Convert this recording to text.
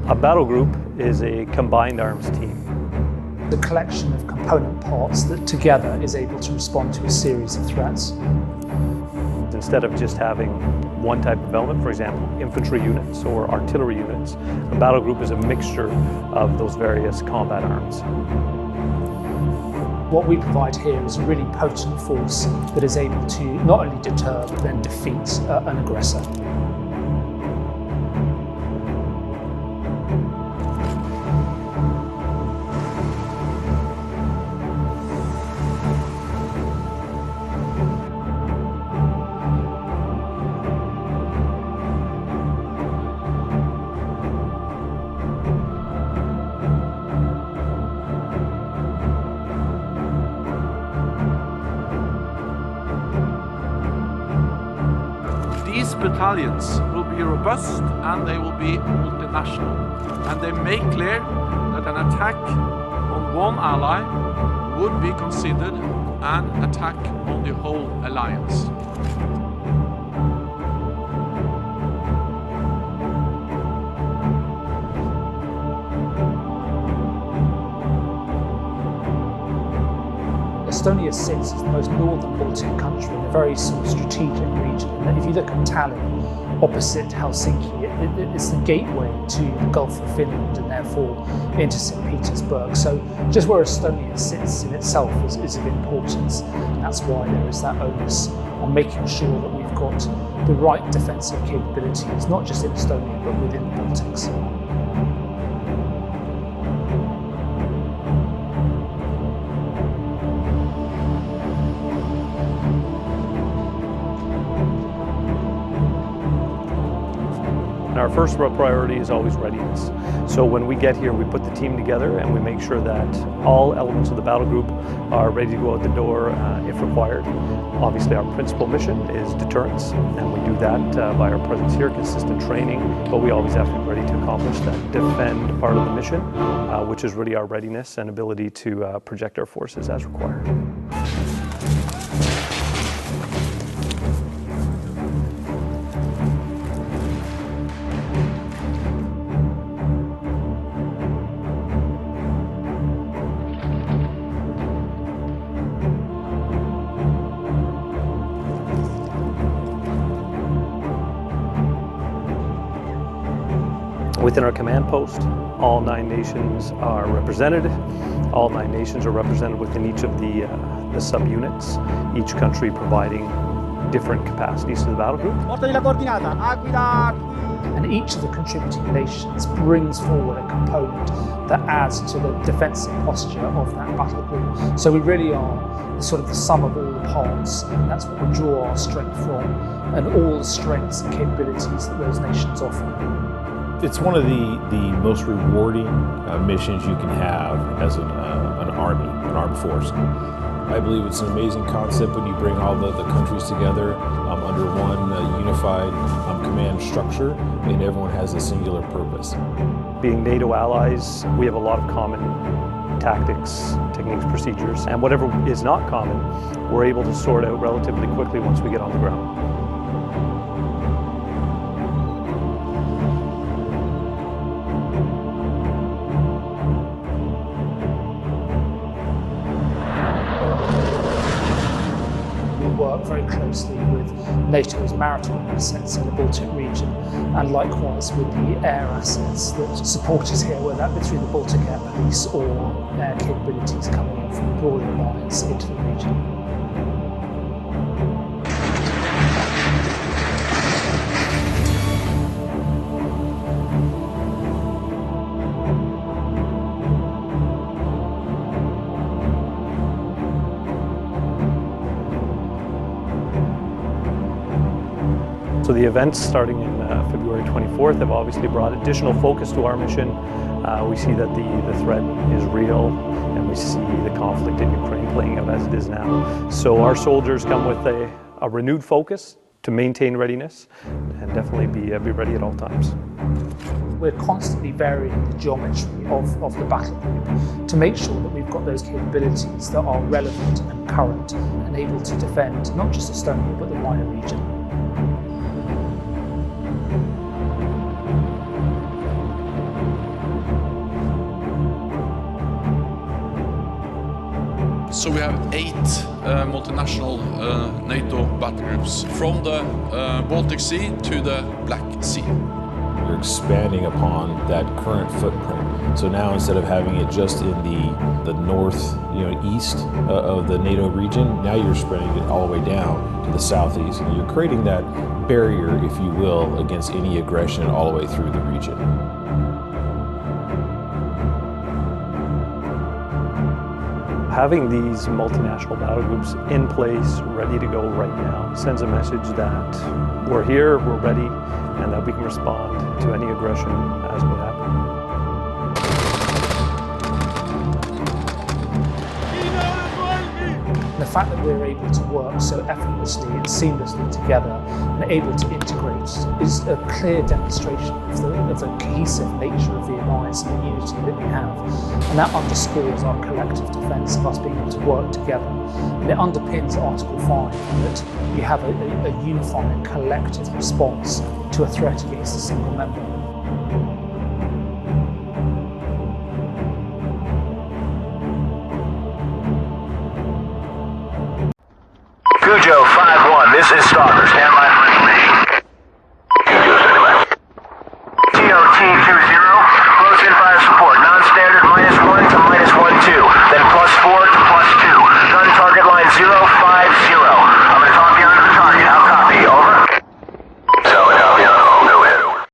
A battle group is a combined arms team. The collection of component parts that together is able to respond to a series of threats. Instead of just having one type of element, for example, infantry units or artillery units, a battle group is a mixture of those various combat arms. What we provide here is a really potent force that is able to not only deter but then defeat an aggressor. These battalions will be robust and they will be multinational, and they make clear that an attack on one ally would be considered an attack on the whole alliance. Estonia sits as the most northern Baltic country in a very sort of strategic region. And if you look at Tallinn, opposite Helsinki, it's the gateway to the Gulf of Finland and therefore into St. Petersburg. So just where Estonia sits in itself is of importance. And that's why there is that onus on making sure that we've got the right defensive capabilities, not just in Estonia, but within the Baltics. Our first priority is always readiness. So when we get here, we put the team together and we make sure that all elements of the battle group are ready to go out the door if required. Obviously, our principal mission is deterrence, and we do that by our presence here, consistent training, but we always have to be ready to accomplish that defend part of the mission, which is really our readiness and ability to project our forces as required. Within our command post, all 9 nations are represented. All 9 nations are represented within each of the subunits, each country providing different capacities to the battle group. And each of the contributing nations brings forward a component that adds to the defensive posture of that battle group. So we really are sort of the sum of all the parts, and that's what we draw our strength from, and all the strengths and capabilities that those nations offer. It's one of the most rewarding missions you can have as an armed force. I believe it's an amazing concept when you bring all the countries together under one unified command structure, and everyone has a singular purpose. Being NATO allies, we have a lot of common tactics, techniques, procedures, and whatever is not common, we're able to sort out relatively quickly once we get on the ground. Work very closely with NATO's maritime assets in the Baltic region, and likewise with the air assets that support us here, whether that be through the Baltic Air Police or air capabilities coming in from the broader alliance into the region. So the events starting in February 24th have obviously brought additional focus to our mission. We see that the threat is real, and we see the conflict in Ukraine playing out as it is now. So our soldiers come with a renewed focus to maintain readiness and definitely be ready at all times. We're constantly varying the geometry of the battle group to make sure that we've got those capabilities that are relevant and current and able to defend not just Estonia but the wider region. So we have 8 multinational NATO battlegroups from the Baltic Sea to the Black Sea. You're expanding upon that current footprint. So now instead of having it just in the north, east of the NATO region, now you're spreading it all the way down to the southeast, and you're creating that barrier, if you will, against any aggression all the way through the region. Having these multinational battle groups in place, ready to go right now, sends a message that we're here, we're ready, and that we can respond to any aggression as would happen. The fact that we're able to work so effortlessly and seamlessly together and able to integrate is a clear demonstration of the cohesive nature of the alliance and the unity that we have. And that underscores our collective defence of us being able to work together. And it underpins Article 5 that we have a unifying collective response to a threat against a single member. Cujo 5-1, this is Stalker. Stand